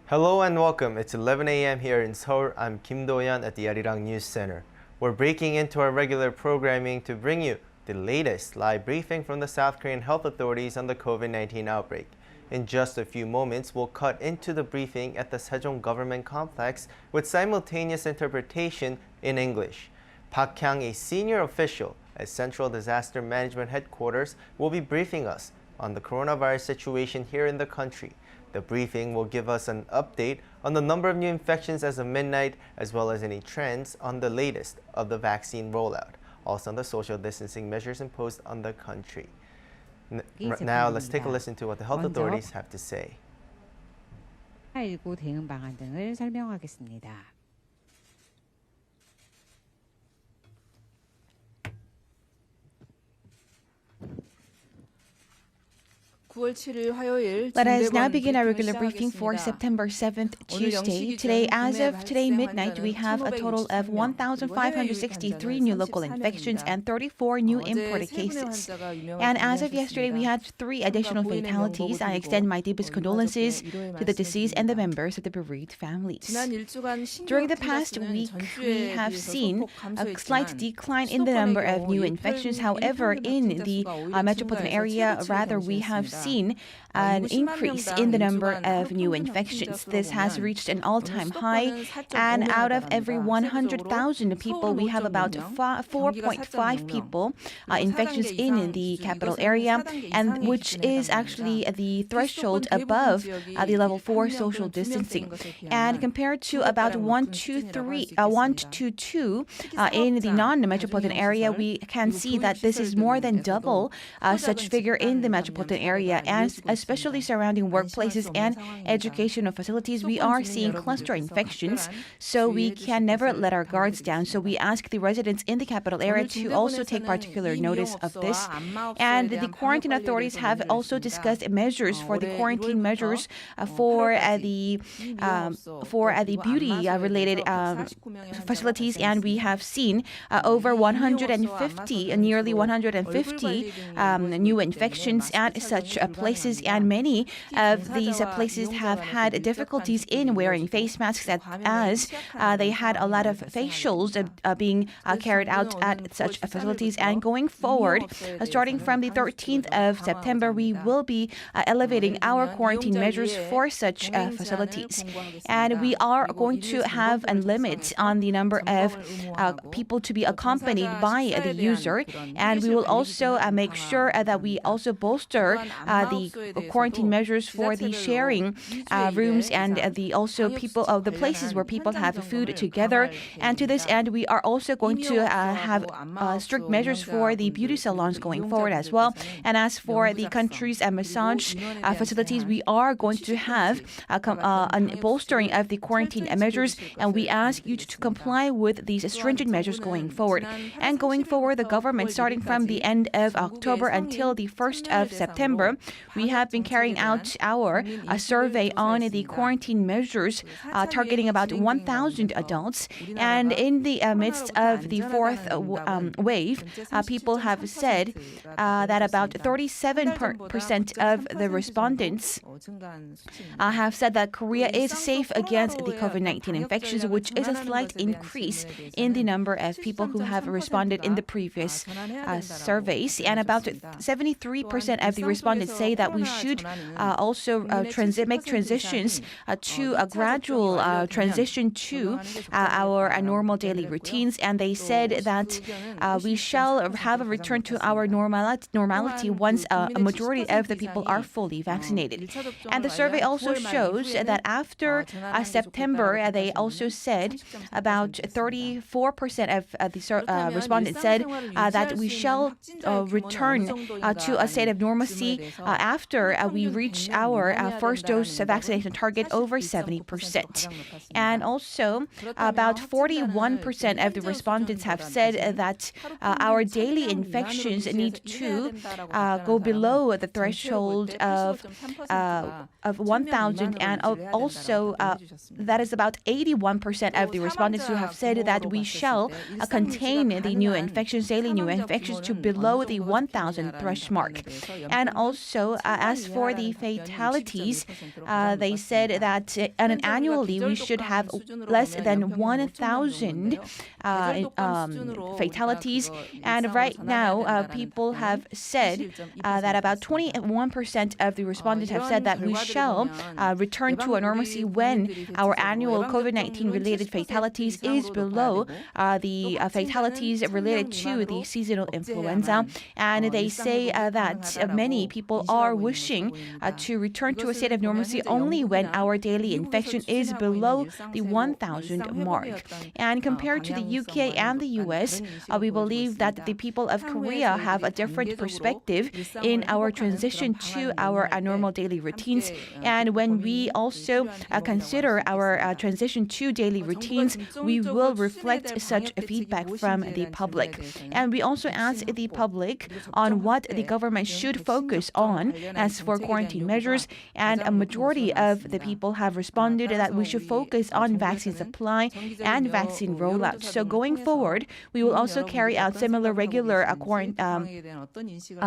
Hello and welcome. It's 11 a.m. here in Seoul. I'm Kim Do-yeon at the Arirang News Center. We're breaking into our regular programming to bring you the latest live briefing from the South Korean health authorities on the COVID-19 outbreak. In just a few moments, we'll cut into the briefing at the Sejong Government Complex with simultaneous interpretation in English. Park Kyang, a senior official at Central Disaster Management Headquarters, will be briefing us on the coronavirus situation here in the country. The briefing will give us an update on the number of new infections as of midnight, as well as any trends on the latest of the vaccine rollout, also on the social distancing measures imposed on the country. Now, let's take a listen to what the health authorities have to say. 코로나19 대응 방안 등을 설명하겠습니다. 9월 7일 화요일 Let us now begin our regular briefing for September 7th, Tuesday. Today, as of today midnight, we have a total of 1,563 new local infections and 34 new imported cases. And as of yesterday, we had 3 additional fatalities. I extend my deepest condolences to the deceased and the members of the bereaved families. During the past week, we have seen a slight decline in the number of new infections. However, in the metropolitan area, we have seen an increase in the number of new infections. This has reached an all-time high, and out of every 100,000 people, we have about 4.5 people infections in the capital area, and which is actually the threshold above the level 4 social distancing. And compared to about 1 to 2 in the non-metropolitan area, we can see that this is more than double such figure in the metropolitan area, and especially surrounding workplaces and educational facilities, we are seeing cluster infections, so we can never let our guards down. So we ask the residents in the capital area to also take particular notice of this. And the quarantine authorities have also discussed measures for the quarantine measures for the beauty-related facilities, and we have seen over 150, nearly 150 new infections at such places, and many of these places have had difficulties in wearing face masks as they had a lot of facials being carried out at such facilities. And going forward, starting from the 13th of September, we will be elevating our quarantine measures for such facilities. And we are going to have a limit on the number of people to be accompanied by the user. And we will also make sure that we also bolster the quarantine measures for the sharing rooms and the places where people have food together. And to this end, we are also going to have strict measures for the beauty salons going forward as well. And as for the country's massage facilities, we are going to have a bolstering of the quarantine measures, and we ask you to comply with these stringent measures going forward. And going forward, the government, starting from the end of October until the 1st of September, we have been carrying out our survey on the quarantine measures targeting about 1,000 adults. And in the midst of the fourth wave, people have said that about 37% of the respondents have said that Korea is safe against the COVID-19 infections, which is a slight increase in the number of people who have responded in the previous surveys. And about 73% of the respondents say that we should also make transitions to a gradual transition to our normal daily routines. And they said that we shall have a return to our normality once a majority of the people are fully vaccinated. And the survey also shows that after September, they also said about 34% of the respondents said that we shall return to a state of normalcy after we reach our first dose vaccination target over 70%. And also, about 41% of the respondents have said that our daily infections need to go below the threshold of 1,000, and also that is about 81% of the respondents who have said that we shall contain the new infections, daily new infections, to below the 1,000 threshold mark. And also also, as for the fatalities, they said that annually we should have less than 1,000 fatalities. And right now, people have said that about 21% of the respondents have said that we shall return to a normalcy when our annual COVID-19 related fatalities is below the fatalities related to the seasonal influenza. And they say that many people are wishing to return to a state of normalcy only when our daily infection is below the 1,000 mark. And compared to the UK and the US, we believe that the people of Korea have a different perspective in our transition to our normal daily routines. And when we also consider our transition to daily routines, we will reflect such feedback from the public. And we also ask the public on what the government should focus on as for quarantine measures, and a majority of the people have responded that we should focus on vaccine supply and vaccine rollout. So going forward, we will also carry out similar regular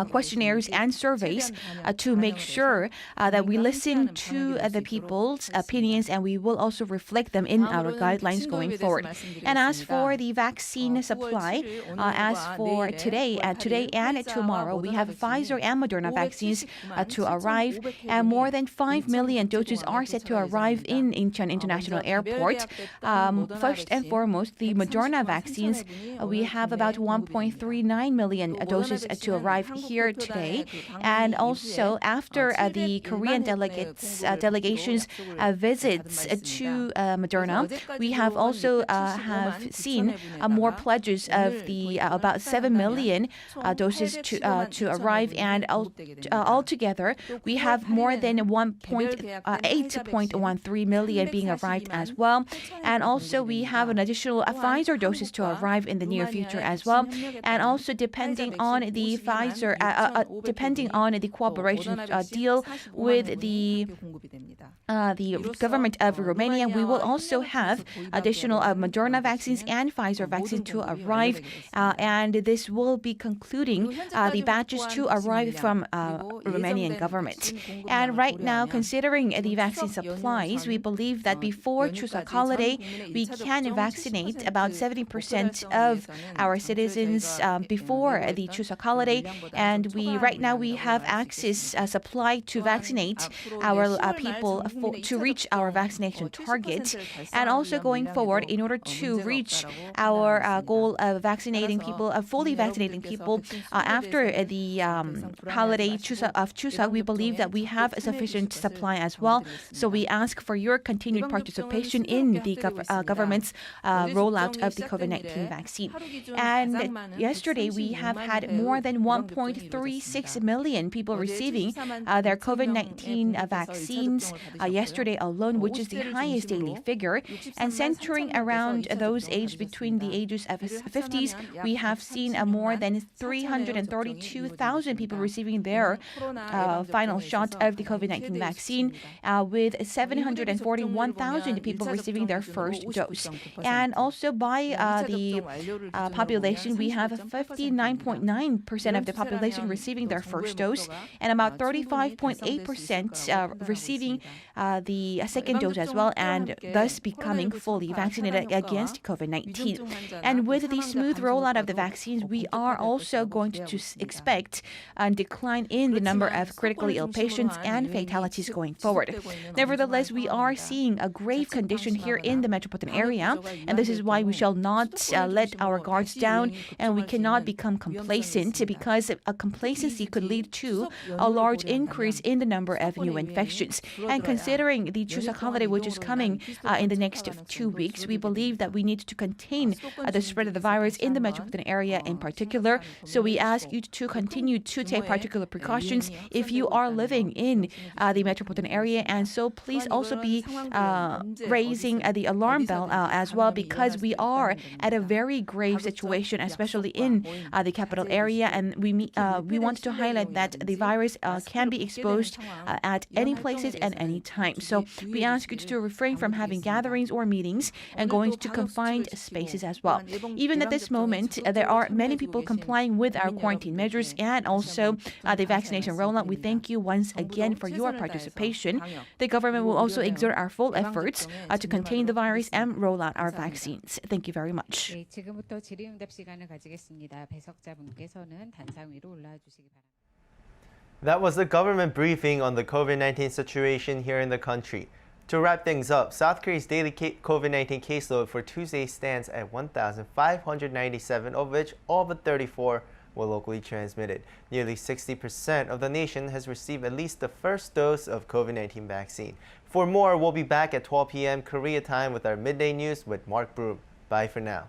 questionnaires and surveys to make sure that we listen to the people's opinions, and we will also reflect them in our guidelines going forward. And as for the vaccine supply, as for today and tomorrow, we have Pfizer and Moderna vaccines to arrive, and more than 5 million doses are set to arrive in Incheon International Airport. First and foremost, the Moderna vaccines, we have about 1.39 million doses to arrive here today. And also, after the Korean delegations visits to Moderna, we have also have seen more pledges of the about 7 million doses to arrive, and altogether we have more than 8.13 million being arrived as well. And also we have an additional Pfizer doses to arrive in the near future as well. And also depending on the Pfizer, depending on the cooperation deal with the government of Romania, we will also have additional Moderna vaccines and Pfizer vaccines to arrive, and this will be concluding the batches to arrive from Romanian government. And right now, considering the vaccine supplies, we believe that before Chuseok holiday, we can vaccinate about 70% of our citizens before the Chuseok holiday. And right now we have access supply to vaccinate our people to reach our vaccination target. And also going forward, in order to reach our goal of vaccinating people, fully vaccinating people after the holiday of Chuseok, we believe that we have a sufficient supply as well. So we ask for your continued participation in the government's rollout of the COVID-19 vaccine. And yesterday we have had more than 1.36 million people receiving their COVID-19 vaccines yesterday alone, which is the highest daily figure. And centering around those aged between the ages of 50s, we have seen more than 332,000 people receiving their final shot of the COVID-19 vaccine, with 741,000 people receiving their first dose. And also by the population, we have 59.9% of the population receiving their first dose, and about 35.8% receiving the second dose as well, and thus becoming fully vaccinated against COVID-19. And with the smooth rollout of the vaccines, we are also going to expect a decline in the number of critically ill patients and fatalities going forward. Nevertheless, we are seeing a grave condition here in the metropolitan area, and this is why we shall not let our guards down, and we cannot become complacent, because a complacency could lead to a large increase in the number of new infections. And considering the Chuseok holiday, which is coming in the next 2 weeks, we believe that we need to contain the spread of the virus in the metropolitan area in particular. So we ask you to continue to take particular precautions if you are living in the metropolitan area, and so please also be raising the alarm bell as well, because we are at a very grave situation, especially in the capital area, and we want to highlight that the virus can be exposed at any places and any time. time. So we ask you to refrain from having gatherings or meetings and going to confined spaces as well. Even at this moment, there are many people complying with our quarantine measures and also the vaccination rollout. We thank you once again for your participation. The government will also exert our full efforts to contain the virus and roll out our vaccines. Thank you very much. 네, 지금부터 질의응답 시간을 가지겠습니다. 배석자분께서는 단상 위로 올라와 주시기 바랍니다. That was the government briefing on the COVID-19 situation here in the country. To wrap things up, South Korea's daily COVID-19 caseload for Tuesday stands at 1,597, of which all but 34 were locally transmitted. Nearly 60% of the nation has received at least the first dose of COVID-19 vaccine. For more, we'll be back at 12 p.m. Korea time with our midday news with Mark Broom. Bye for now.